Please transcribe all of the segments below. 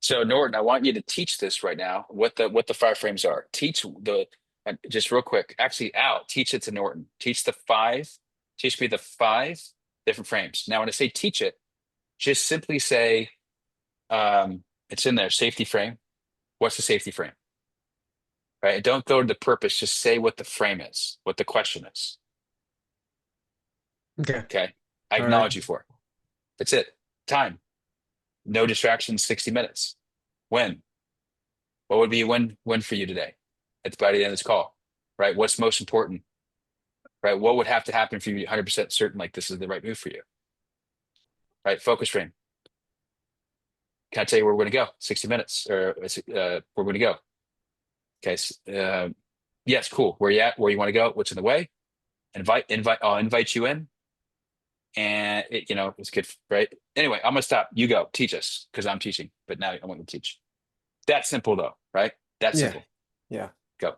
So Norton, I want you to teach this right now, what the five frames are. Teach the just real quick. Actually, Al, teach it to Norton. Teach me the five different frames. Now, when I say teach it, just simply say, it's in there, safety frame. What's the safety frame? Right? Don't go to the purpose, just say what the frame is, what the question is. Okay. Okay. I All right. acknowledge you for it. That's it. Time. No distractions, 60 minutes. When? What would be a win for you today? At by the end of this call, right? What's most important, right? What would have to happen for you to be 100% certain like this is the right move for you, right? Focus frame. Can I tell you where we're going to go? 60 minutes, or where we're going to go. Okay. Yes, cool. Where you at? Where you want to go? What's in the way? Invite. I'll invite you in, and it's good, right? Anyway, I'm gonna stop. You go. Teach us because I'm teaching, but now I want you to teach. That's simple though, right? That's Yeah. simple. Yeah. Go.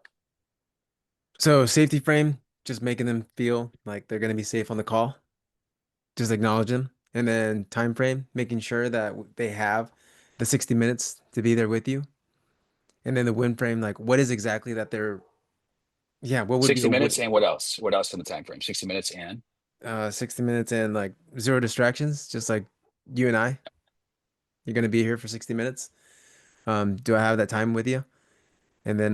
So safety frame, just making them feel like they're gonna be safe on the call. Just acknowledge them. And then time frame, making sure that they have the 60 minutes to be there with you. And then the win frame, like what is exactly that they're, yeah, what would be 60 a win? minutes and what else? What else in the time frame? 60 minutes and 60 minutes and like zero distractions, just like you and I. You're gonna be here for 60 minutes. Do I have that time with you? And then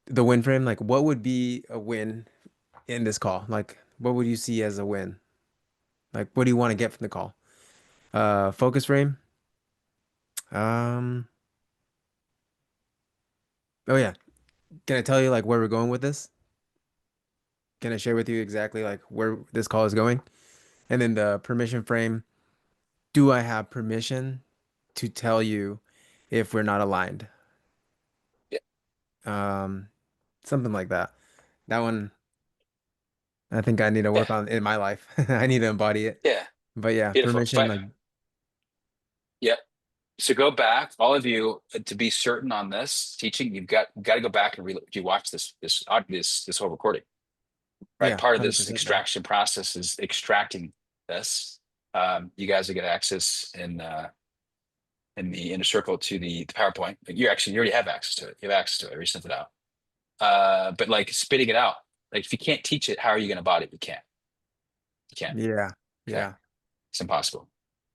the win frame, like what would be a win in this call? Like what would you see as a win? Like what do you want to get from the call? Focus frame. Um, oh yeah. Can I tell you like where we're going with this? Can I share with you exactly like where this call is going? And then the permission frame. Do I have permission to tell you if we're not aligned? yeah, Um, something like that. That one I think I need to yeah, work on in my life. I need to embody it. yeah. But yeah, Beautiful. permission like Yeah. So go back, all of you, to be certain on this teaching. You've got to go back and you watch this whole recording, right? yeah, Part of this 100%, man. extraction process is extracting this. You guys are going to access in the inner circle to the PowerPoint. You already have access to it. You have access to it. We sent it out. But like spitting it out, like if you can't teach it, how are you going to body it? You can't. You can't. Yeah. Okay, Yeah. it's impossible.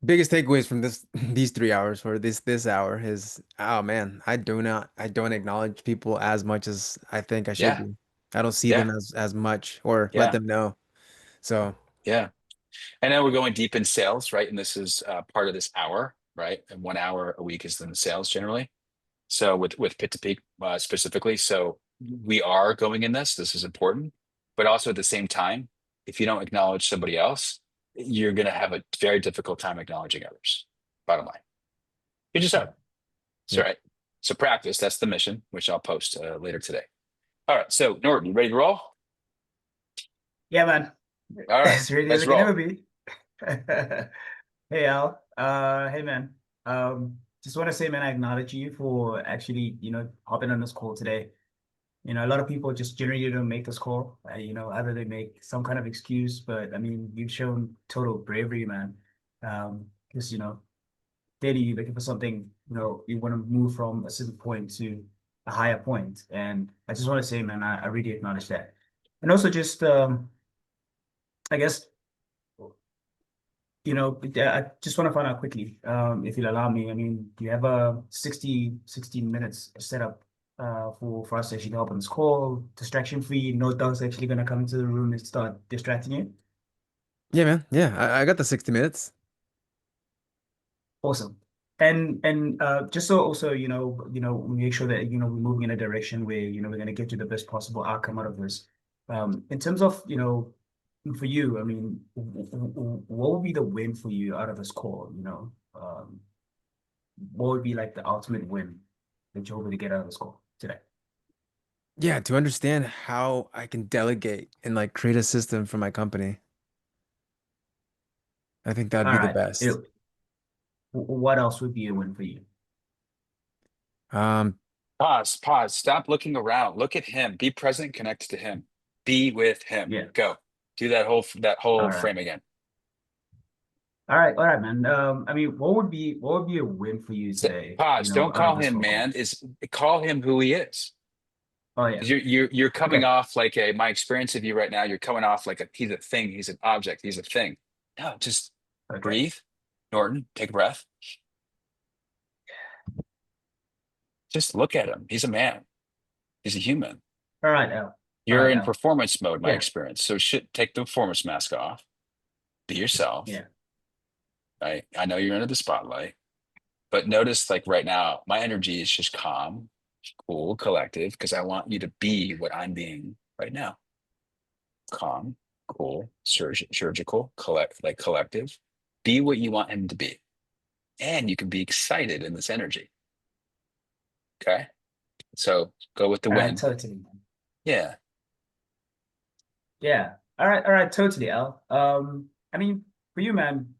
Biggest takeaways from this these 3 hours or this hour is oh man, I don't acknowledge people as much as I think I should Yeah, be. I don't see them yeah, as much or let yeah, them know. So yeah. And now we're going deep in sales, right? And this is part of this hour, right? And 1 hour a week is in sales generally. So with Pit to Peak specifically, so we are going in this. This is important, but also at the same time, if you don't acknowledge somebody else, you're going to have a very difficult time acknowledging others. Bottom line, you just yeah. are. So Yeah. right. So practice. That's the mission, which I'll post later today. All right. So Norton, you ready to roll? Yeah, man. All right. As ready as Let's I can ever roll. be. Hey Al. Hey man. Just want to say, man, I acknowledge you for actually, hopping on this call today. A lot of people just generally don't make this call. Either they make some kind of excuse, but I mean, you've shown total bravery, man. Because daily you're looking for something, you want to move from a certain point to a higher point. And I just want to say, man, I really acknowledge that. And also just I guess I just want to find out quickly, if you'll allow me. I mean, do you have a 60 minutes set up for us to actually help on this call, distraction free, no dogs actually gonna come into the room and start distracting you? Yeah, man. Yeah. I got the 60 minutes. Awesome. And just so also, we make sure that, we're moving in a direction where, we're gonna get to the best possible outcome out of this. In terms of, for you, I mean, what would be the win for you out of this call, what would be like the ultimate win that you're hoping to get out of this call today? Yeah, to understand how I can delegate and like create a system for my company. I think that'd All be the right. best. What else would be a win for you? Um, Pause, pause, stop looking around. Look at him. Be present, connected to him. Be with him. Yeah. Go. Do that whole All right. frame again. all right, man. I mean, what would be a win for you today, Pause. Don't out of call this him phone call? man. Call him who he is. Oh yeah. 'Cause you're coming Okay. off like my experience of you right now, you're coming off like he's a thing, he's an object, he's a thing. No, just Okay. breathe. Norton, take a breath. Just look at him. He's a man. He's a human. All right, Al. All You're right, in Al. performance mode, my Yeah. experience. So shit, take the performance mask off. Be yourself. Yeah. Right. I know you're under the spotlight, but notice like right now, my energy is just calm, cool, collective, because I want you to be what I'm being right now. Calm, cool, surgical, collective. Be what you want him to be. And you can be excited in this energy. Okay. So go with the win. Totally. Yeah. Yeah. All right, totally, Al. I mean, for you, man,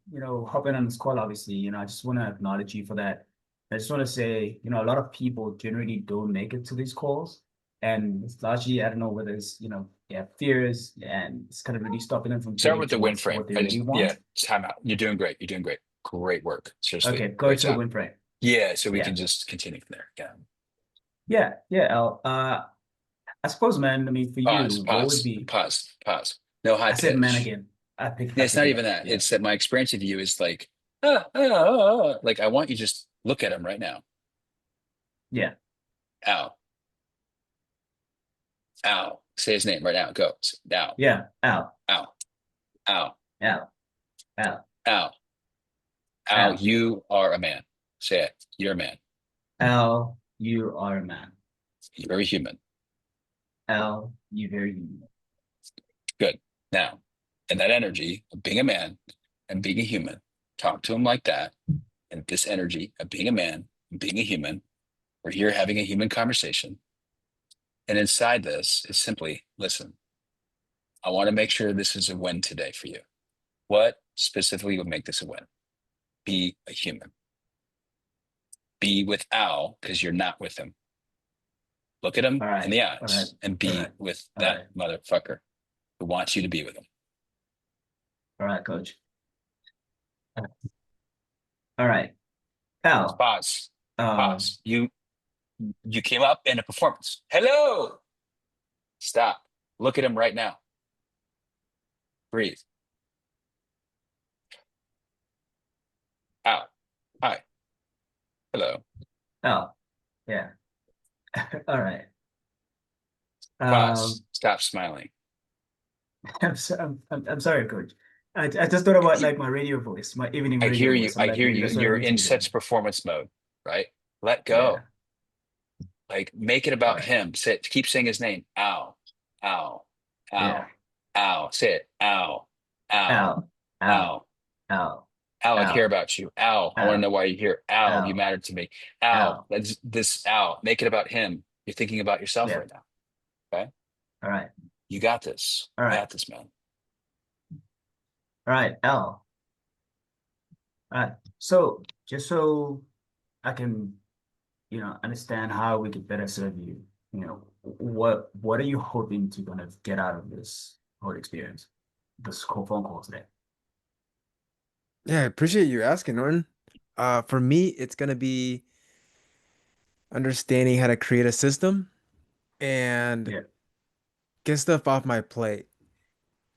hopping on this call, obviously, I just want to acknowledge you for that. I just want to say, a lot of people generally don't make it to these calls. And it's largely, I don't know whether it's, yeah, fears and it's kind of really stopping them from Start getting with the win towards frame. what they really Yeah, want. time out. You're doing great. You're doing great. Great work. Seriously, Okay, go great to the job. win frame. Yeah, so we Yeah. can just continue from there. Yeah. Yeah, Al. I suppose, man, I mean, for you, Pause, what would pause, be, pause, pause. No high I said man pitch. again. Yeah, I it's pick not it even up. that. Yeah. It's that my experience of you is like, like I want you to just look at him right now. Yeah. Ow, ow. Say his name right now. Go. Ow, Yeah. Al. ow, ow, Al. Al. ow, ow. Al. You are a man. Say it. You're a man. Al, you are a man. You're very human. Al, you very human. Good. Now, and that energy of being a man and being a human, talk to him like that. And this energy of being a man and being a human, we're here having a human conversation. And inside this is simply listen, I want to make sure this is a win today for you. What specifically would make this a win? Be a human. Be with Al because you're not with him. Look at him All right. in the All right. eyes and be All right. with All that motherfucker who wants you to be with him. All right, coach. All right. Al, Pause. um, Pause. You came up in a performance. Hello. Stop. Look at him right now. Breathe. Out. Hi. Hello. Al, yeah. All right. Pause. Stop smiling. I'm sorry, coach. I just thought about like my radio voice, my evening I radio hear you. voice. I'm I like, hear maybe you. that's what I You're need to in be doing. such performance mode, right? Let Yeah. go. Like make it All about right. him. Say it. Keep saying his name. Ow. Ow. Yeah. Ow. Ow. Say it. Ow. Ow. Al, Al, Ow. Al, Ow, I care Al, about you. Ow, I want to know Al, why you're here. Ow, you Al, matter to me. Ow, Al. that's this. Ow, make it about him. You're thinking about yourself Yeah. right now. Okay, All right. you got this. All You right. got this, man. All right, Al. All right. So just so I can, understand how we could better serve you, what are you hoping to kind of get out of this whole experience, this whole phone call today? Yeah, I appreciate you asking, Norton. For me, it's gonna be understanding how to create a system and Yeah. get stuff off my plate.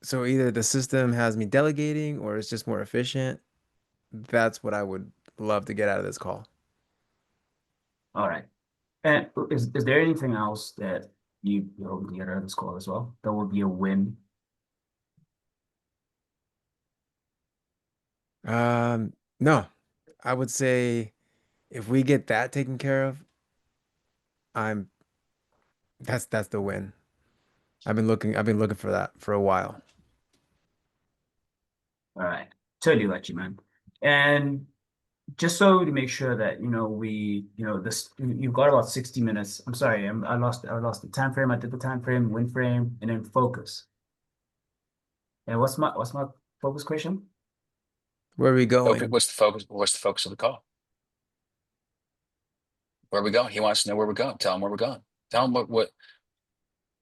So either the system has me delegating or it's just more efficient. That's what I would love to get out of this call. All right. And is there anything else that you're hoping to get out of this call as well? That would be a win. No, I would say if we get that taken care of, I'm that's the win. I've been looking for that for a while. All right. Totally let you, man. And just so to make sure that this you've got about 60 minutes. I'm sorry, I lost the time frame. I did the time frame, win frame, and then focus. And what's my focus question? Where are we Okay, going? what's the focus? What's the focus of the call? Where are we going? He wants to know where we're going. Tell him where we're going. Tell him what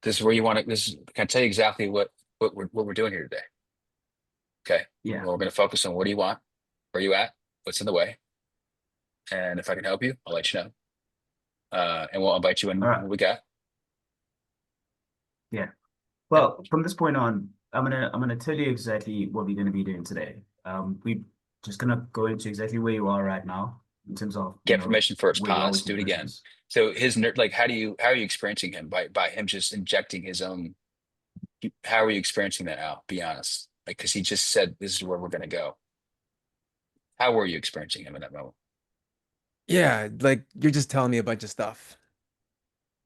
this is where you want to. This is, can I tell you exactly what we're doing here today? Okay. Yeah. Well, we're going to focus on what do you want? Where are you at? What's in the way? And if I can help you, I'll let you know. And we'll invite you in All right. what we got. Yeah. Well, from this point on, I'm gonna tell you exactly what we're gonna be doing today. We just gonna go into exactly where you are right now in terms of, Get permission first. where you are Pause. with Do your it again. business. So his like, how are you experiencing him by him just injecting his own? How are you experiencing that, Al? Be honest. Like, because he just said this is where we're gonna go. How were you experiencing him in that moment? Yeah, like you're just telling me a bunch of stuff.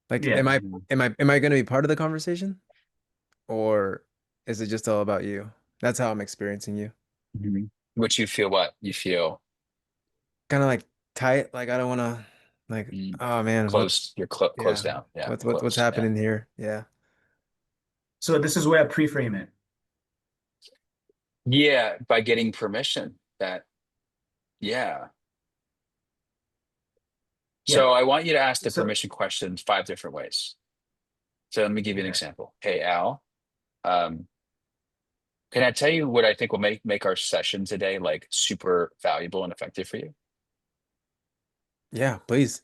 Like, Yeah. Mhm. am I gonna be part of the conversation? Or is it just all about you? That's how I'm experiencing you. Mhm. Which you feel what? You feel Kind of like tight, like I don't wanna like, mm, oh man, closed. You're closed yeah, down. Yeah, what's closed. Yeah. happening here? Yeah. So this is where I pre-frame it. Yeah, by getting permission. Yeah. Yeah. So I want you to ask the So permission question 5 different ways. So let me give you an okay. example. Hey, Al, um, can I tell you what I think will make our session today like super valuable and effective for you? Yeah, please.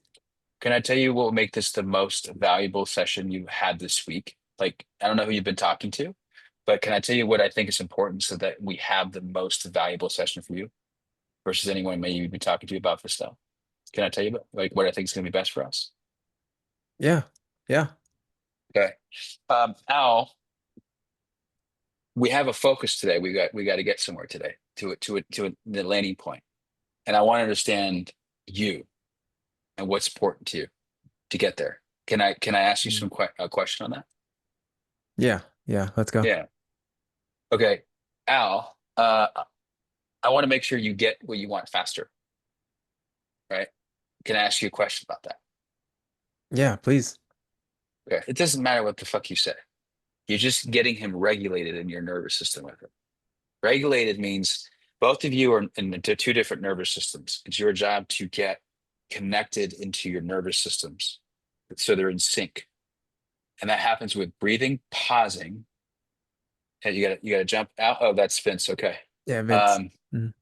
Can I tell you what will make this the most valuable session you had this week? Like, I don't know who you've been talking to, but can I tell you what I think is important so that we have the most valuable session for you versus anyone may you be talking to about this stuff? Can I tell you about like what I think is going to be best for us? Yeah. Yeah. Okay. Al, we have a focus today. We got to get somewhere today the landing point. And I want to understand you and what's important to you to get there. Can I ask you Mm. a question on that? Yeah. Yeah. Let's go. Yeah. Okay. Al, I want to make sure you get what you want faster, right? Can I ask you a question about that? Yeah, please. Okay. It doesn't matter what the fuck you say. You're just getting him regulated in your nervous system with it. Regulated means both of you are in two different nervous systems. It's your job to get connected into your nervous systems so they're in sync. And that happens with breathing, pausing. Hey, you gotta jump out. Oh, that's Vince. Okay. Yeah, Vince. Um, Mm.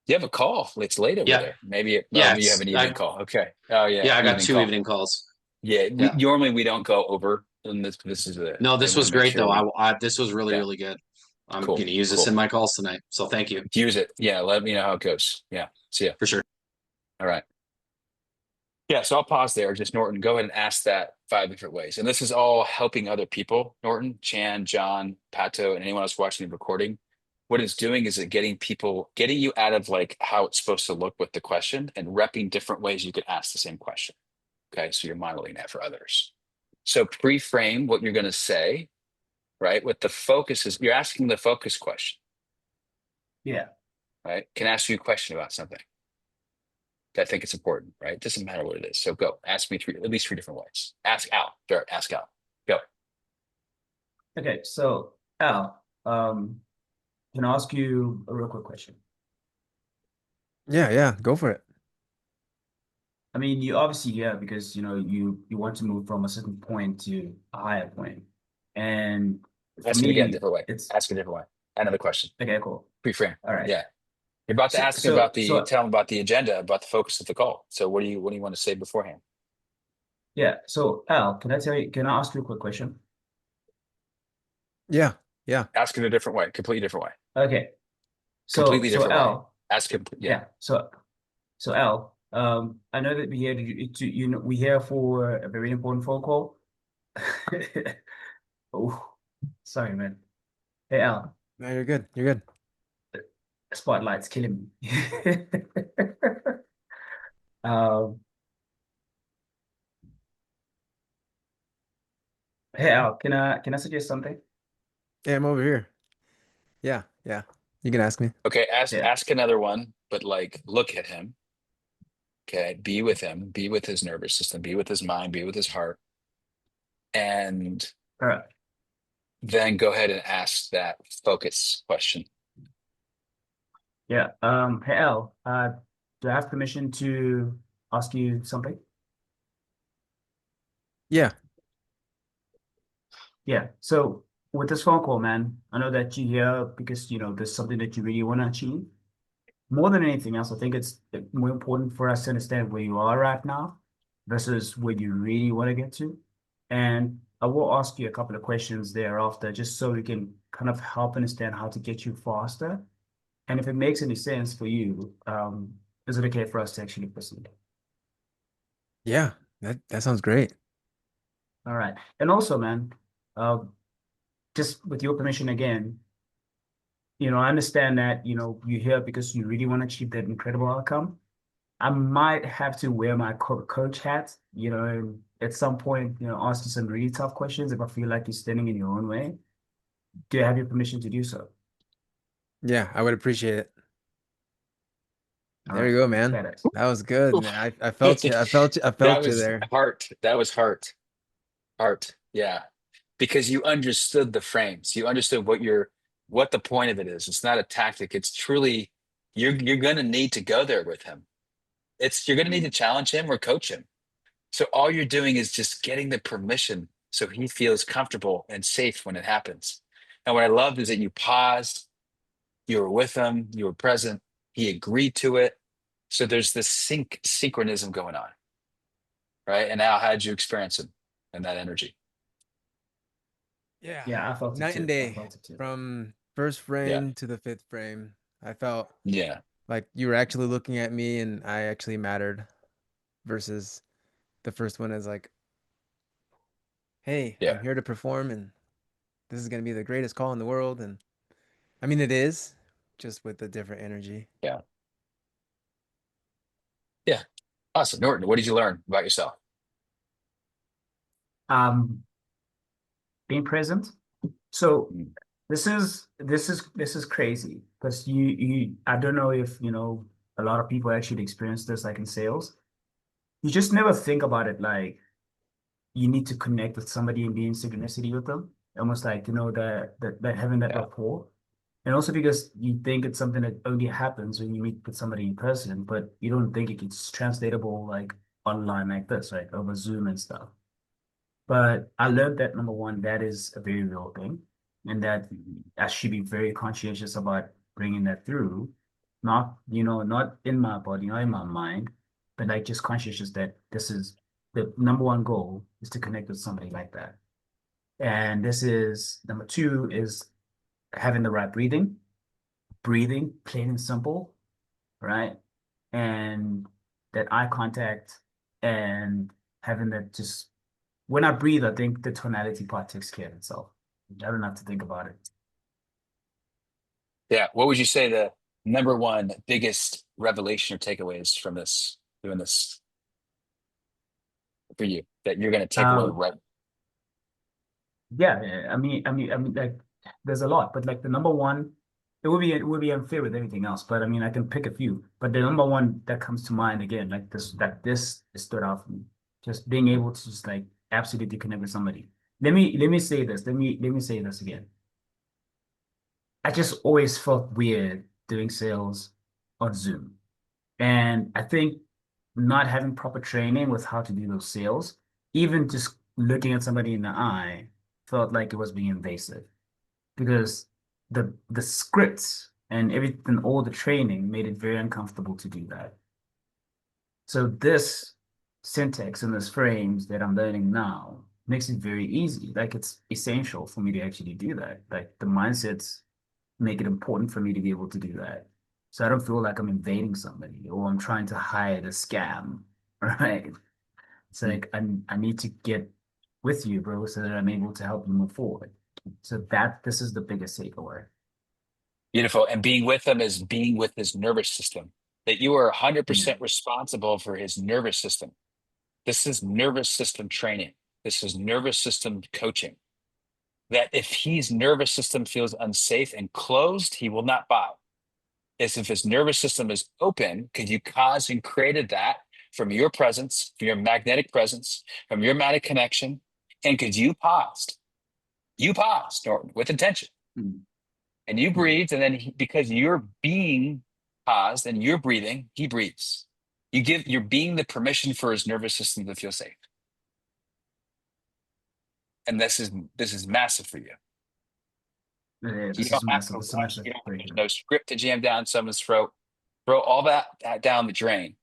you have a call. It's late over Yeah, there. Maybe yeah, you have it's an evening call. Okay. Oh yeah, I got evening two call. evening calls. Yeah, we Yeah. normally we don't go over. And this is No, I this want was to make great sure though. we. This was really, Yeah, really good. I'm cool, gonna use this in cool. my calls tonight. So thank you Use it. Yeah, let me know how it goes. Yeah, see ya. for sure. All right. Yeah, so I'll pause there. Just Norton, go ahead and ask that 5 different ways. And this is all helping other people, Norton, Chan, John, Pato, and anyone else watching the recording. What it's doing is it getting you out of like how it's supposed to look with the question and repping different ways you could ask the same question. Okay, so you're modeling that for others. So pre-frame what you're going to say, right? With the focus is you're asking the focus question, Yeah. right? Can I ask you a question about something? I think it's important, right? It doesn't matter what it is. So go ask me at least 3 different ways. Ask Al. Barrett, ask Al. Go. Okay. So Al, can I ask you a real quick question? Yeah, yeah, go for it. I mean, you obviously, yeah, because you want to move from a certain point to a higher point. And for Ask it again, me, different way. it's Ask a different way. Another question. okay, cool. Pre-frame. All right. Yeah. You're about to So ask him so about so tell him about the agenda, about the focus of the call. So what do you want to say beforehand? yeah, so Al, can I ask you a quick question? Yeah. Yeah. Ask it a different way, completely different way. Okay. So Completely so different way. Al, Ask him. Yeah. yeah, so Al, I know that we're here for a very important phone call. Oh, sorry, man. Hey Al, No, you're good. You're good. spotlight's killing me. Um, hey Al, can I suggest something? Yeah, I'm over here. Yeah, yeah. You can ask me. Okay. Yeah. Ask another one, but like look at him. Okay. Be with him. Be with his nervous system. Be with his mind. Be with his heart. And All right. then go ahead and ask that focus question. Yeah. Hey Al, do I have permission to ask you something? Yeah. Yeah. So with this phone call, man, I know that you're here because, there's something that you really want to achieve. More than anything else, I think it's more important for us to understand where you are right now versus where you really want to get to. And I will ask you a couple of questions thereafter, just so we can kind of help understand how to get you faster. And if it makes any sense for you, is it okay for us to actually proceed? Yeah, that sounds great. All right. And also, man, uh, just with your permission again, I understand that, you're here because you really want to achieve that incredible outcome. I might have to wear my coach hat, and at some point, ask you some really tough questions if I feel like you're standing in your own way. Do you have your permission to do so? Yeah, I would appreciate it. All There right. you go, man. Badass. That was good, Oof. man. I felt you. I felt you. I That felt you was there. heart. That was heart. Yeah. Because you understood the frames. You understood what the point of it is. It's not a tactic. It's truly you're gonna need to go there with him. You're gonna need to challenge him or coach him. So all you're doing is just getting the permission so he feels comfortable and safe when it happens. And what I loved is that you paused, you were with him, you were present, he agreed to it. So there's this synchronism going on, right? And now how did you experience him and that energy? Yeah, Yeah, I felt it night and too. I day felt it too. from first Yeah. frame to the fifth frame. I felt Yeah. like you were actually looking at me and I actually mattered versus the first one is like, hey, Yeah. I'm here to perform and this is going to be the greatest call in the world. And I mean, it is just with a different energy. Yeah. Yeah. Awesome. Norton, what did you learn about yourself? Um, being present. So Mm. this is crazy because I don't know if a lot of people actually experience this like in sales. You just never think about it like you need to connect with somebody and be in synchronicity with them. Almost like, that having that Yeah. rapport. And also because you think it's something that only happens when you meet with somebody in person, but you don't think it's translatable like online like this, right? Over Zoom and stuff. But I learned that number one, that is a very real thing, and that I should be very conscientious about bringing that through, not in my body, not in my mind, but like just conscientious that this is the number one goal is to connect with somebody like that. And this is number two is having the right breathing, plain and simple, right? And that eye contact and having that just when I breathe, I think the tonality part takes care of itself. I don't have to think about it. Yeah. What would you say the number one biggest revelation or takeaways from this, doing this for you that you're going to take away Um, right? yeah, I mean, like, there's a lot, but like the number one, it would be unfair with everything else. But I mean, I can pick a few. But the number one that comes to mind again, like this stood out for me, just being able to just like absolutely connect with somebody. Let me say this. Let me say this again. I just always felt weird doing sales on Zoom. And I think not having proper training with how to do those sales, even just looking at somebody in the eye, felt like it was being invasive because the scripts and everything, all the training made it very uncomfortable to do that. So this syntax and this frames that I'm learning now makes it very easy. Like it's essential for me to actually do that. Like the mindsets make it important for me to be able to do that. So I don't feel like I'm invading somebody or I'm trying to hide a scam, right? It's like I need to get with you, bro, so that I'm able to help you move forward. So this is the biggest takeaway. Beautiful. And being with him is being with his nervous system, that you are Mm. 100% responsible for his nervous system. This is nervous system training. This is nervous system coaching. That if his nervous system feels unsafe and closed, he will not buy. Is if his nervous system is open, because you caused and created that from your presence, from your magnetic presence, from your magnetic connection, and because you paused, Norton, with intention, Mm. and you breathed, and then because you're being paused and you're breathing, he breathes. You're being the permission for his nervous system to feel safe, and this is massive for you. Yeah, You this don't is have massive. to This is rush. massive. There's no script to jam down someone's throat. Throw all that down the drain.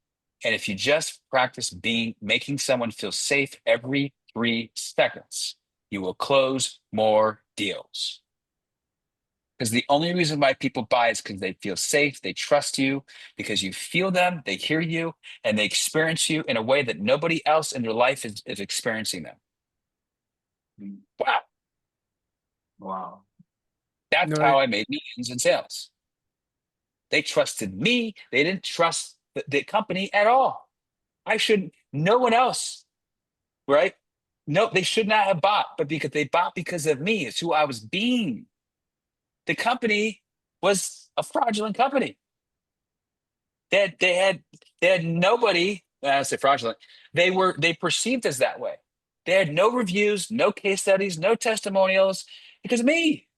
And if you just practice making someone feel safe every 3 seconds, you will close more deals. Because the only reason why people buy is because they feel safe, they trust you, because you feel them, they hear you, and they experience you in a way that nobody else in their life is experiencing them. Wow. Wow. That's No, how I made millions in sales. They trusted me. They didn't trust the company at all. No one else, right? No, they should not have bought, but because they bought because of me, it's who I was being. The company was a fraudulent company. They had nobody. I say fraudulent. They perceived as that way. They had no reviews, no case studies, no testimonials because of me.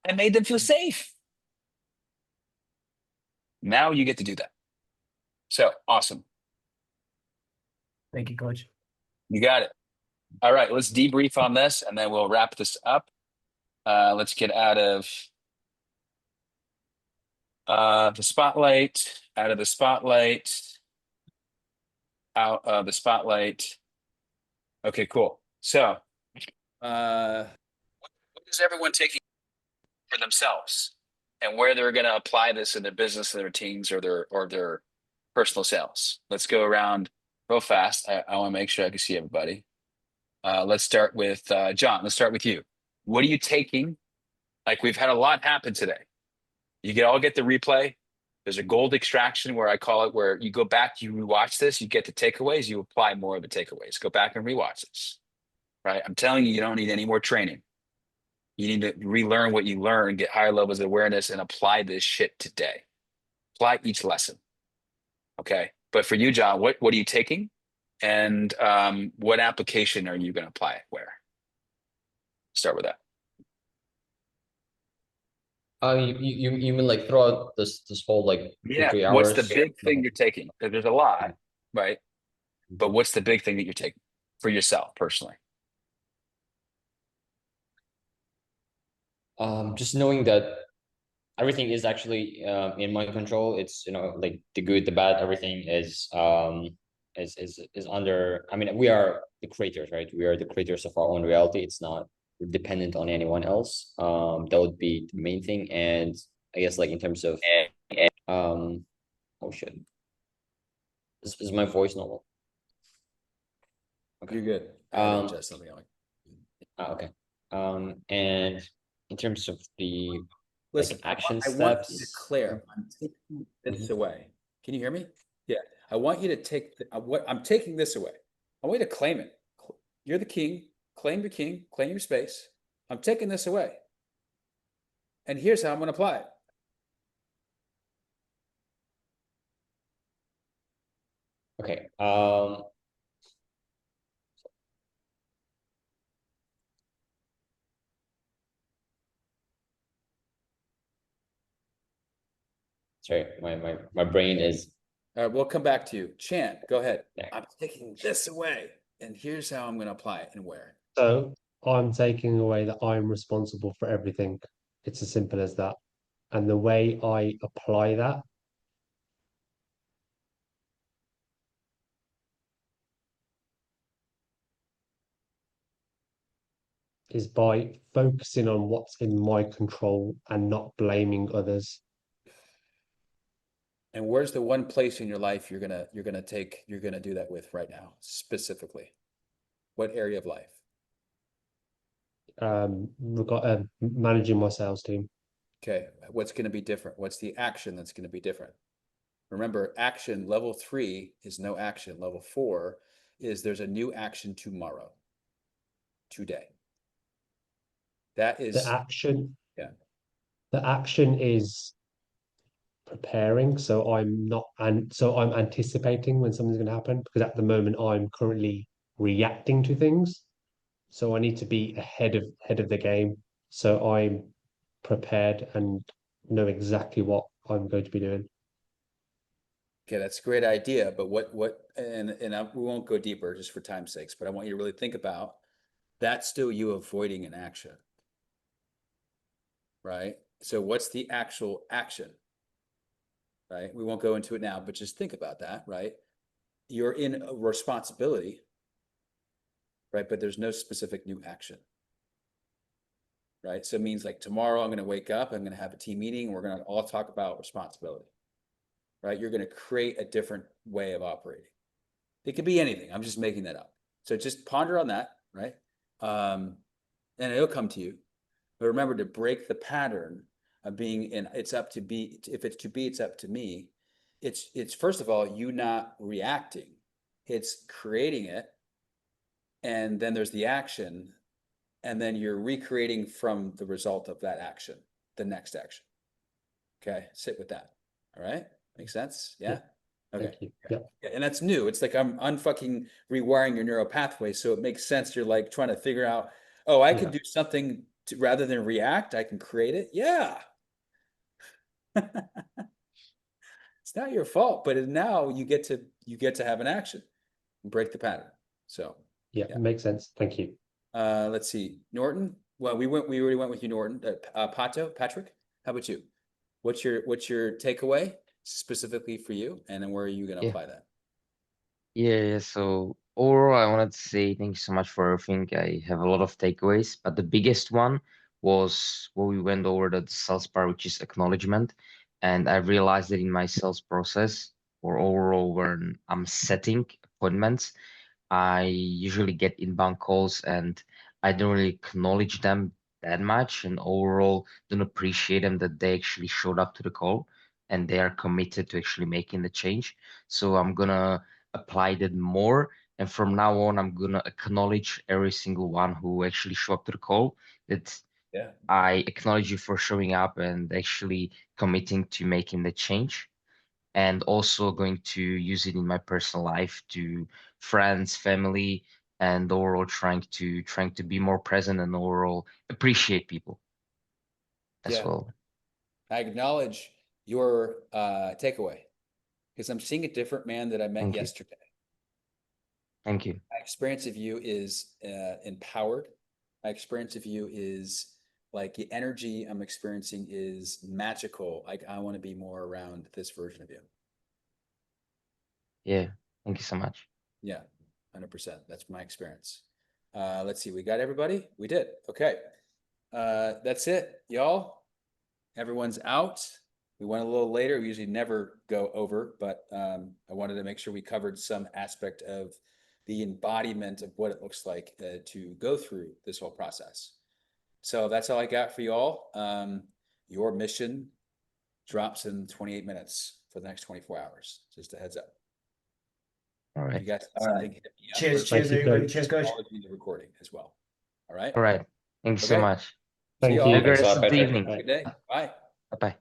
I made them feel safe. Now you get to do that. So awesome. Thank you, Coach. You got it. All right, let's debrief on this and then we'll wrap this up. Let's get out of the spotlight, out of the spotlight, out of the spotlight. Okay, cool. So, what is everyone taking for themselves and where they're going to apply this in their business, their teams, or their personal sales? Let's go around real fast. I want to make sure I can see everybody. Let's start with John. Let's start with you. What are you taking? Like we've had a lot happen today. You all get the replay. There's a gold extraction where I call it, where you go back, you rewatch this, you get the takeaways, you apply more of the takeaways. Go back and rewatch this, right? I'm telling you, you don't need any more training. You need to relearn what you learn, get higher levels of awareness, and apply this shit today. Apply each lesson, okay? But for you, John, what are you taking? And what application are you going to apply it where? Start with that. You mean like throughout this whole like Yeah. 3 What's hours? the big thing you're taking? Because there's a lot, right? But what's the big thing that you're taking for yourself personally? Just knowing that everything is actually in my control. It's like the good, the bad, everything is under. I mean, we are the creators, right? We are the creators of our own reality. It's not dependent on anyone else. That would be the main thing. And I guess like in terms of oh shit, is my voice normal? You're good. Just something on. Okay. And in terms of the Listen, action I want you to steps. declare, I'm taking this away. Can you hear me? Yeah. I want you to take what I'm taking this away. I want you to claim it. You're the king. Claim your king. Claim your space. I'm taking this away. And here's how I'm going to apply it. Okay. Sorry, my brain is. We'll come back to you. Chan, go ahead. Yeah. I'm taking this away. And here's how I'm going to apply it and where. So I'm taking away that I'm responsible for everything. It's as simple as that. And the way I apply that is by focusing on what's in my control and not blaming others. And where's the one place in your life you're gonna do that with right now, specifically? What area of life? We've got managing my sales team. Okay, what's gonna be different? What's the action that's gonna be different? Remember, action level 3 is no action. Level 4 is there's a new action tomorrow, today. That is The action. Yeah. The action is preparing. So I'm anticipating when something's going to happen, because at the moment I'm currently reacting to things. So I need to be ahead of the game. So I'm prepared and know exactly what I'm going to be doing. Okay, that's a great idea, but we won't go deeper just for time's sakes, but I want you to really think about that's still you avoiding an action. right? So what's the actual action? Right? We won't go into it now, but just think about that, right? You're in a responsibility, right? But there's no specific new action. Right? So it means like tomorrow I'm going to wake up, I'm going to have a team meeting, we're going to all talk about responsibility. Right? You're going to create a different way of operating. It could be anything. I'm just making that up. So just ponder on that, right? And it'll come to you. But remember to break the pattern of being in it's up to be, if it's to be, it's up to me. It's first of all, you not reacting, it's creating it. And then there's the action. And then you're recreating from the result of that action, the next action. Okay, sit with that. All right, make sense? Yeah. Okay. Thank you. Yeah. Yeah, and that's new. It's like I'm unfucking rewiring your neural pathway, so it makes sense. You're like trying to figure out, oh, I could do something rather than react. I can create it. Yeah. It's not your fault, but now you get to have an action and break the pattern. So Yeah, makes sense. Thank you. let's see, Norton. Well, we already went with you, Norton. Patrick, how about you? What's your takeaway specifically for you, and then where are you going to Yeah. apply that? Yeah, so overall, I wanted to say thank you so much for everything. I have a lot of takeaways, but the biggest one was what we went over the sales part, which is acknowledgement. And I realized that in my sales process, or overall, when I'm setting appointments, I usually get inbound calls and I don't really acknowledge them that much, and overall don't appreciate them that they actually showed up to the call and they are committed to actually making the change. So I'm gonna apply that more. And from now on, I'm gonna acknowledge every single one who actually show up to the call. That Yeah. I acknowledge you for showing up and actually committing to making the change. And also going to use it in my personal life to friends, family, and overall trying to be more present and overall appreciate people as Yeah. well. I acknowledge your takeaway because I'm seeing a different man that I met Thank you. yesterday. Thank you. My experience of you is empowered. My experience of you is like the energy I'm experiencing is magical. Like I want to be more around this version of you. Yeah. Thank you so much. Yeah, 100%. That's my experience. Let's see. We got everybody? We did. Okay. That's it, y'all. Everyone's out. We went a little later. We usually never go over, but I wanted to make sure we covered some aspect of the embodiment of what it looks like to go through this whole process. So that's all I got for you all. Your mission drops in 28 minutes for the next 24 hours. Just a heads up. All right. You guys, All right. something hit me up. Cheers, Thank cheers, you, everybody. Coach. Cheers, coach. Acknowledging the recording as well. All right. All right. Thank you so Okay. much. See Thank you you. all. Have a good Thanks a rest lot, of the Patrick. evening. Good day. Bye. Bye-bye.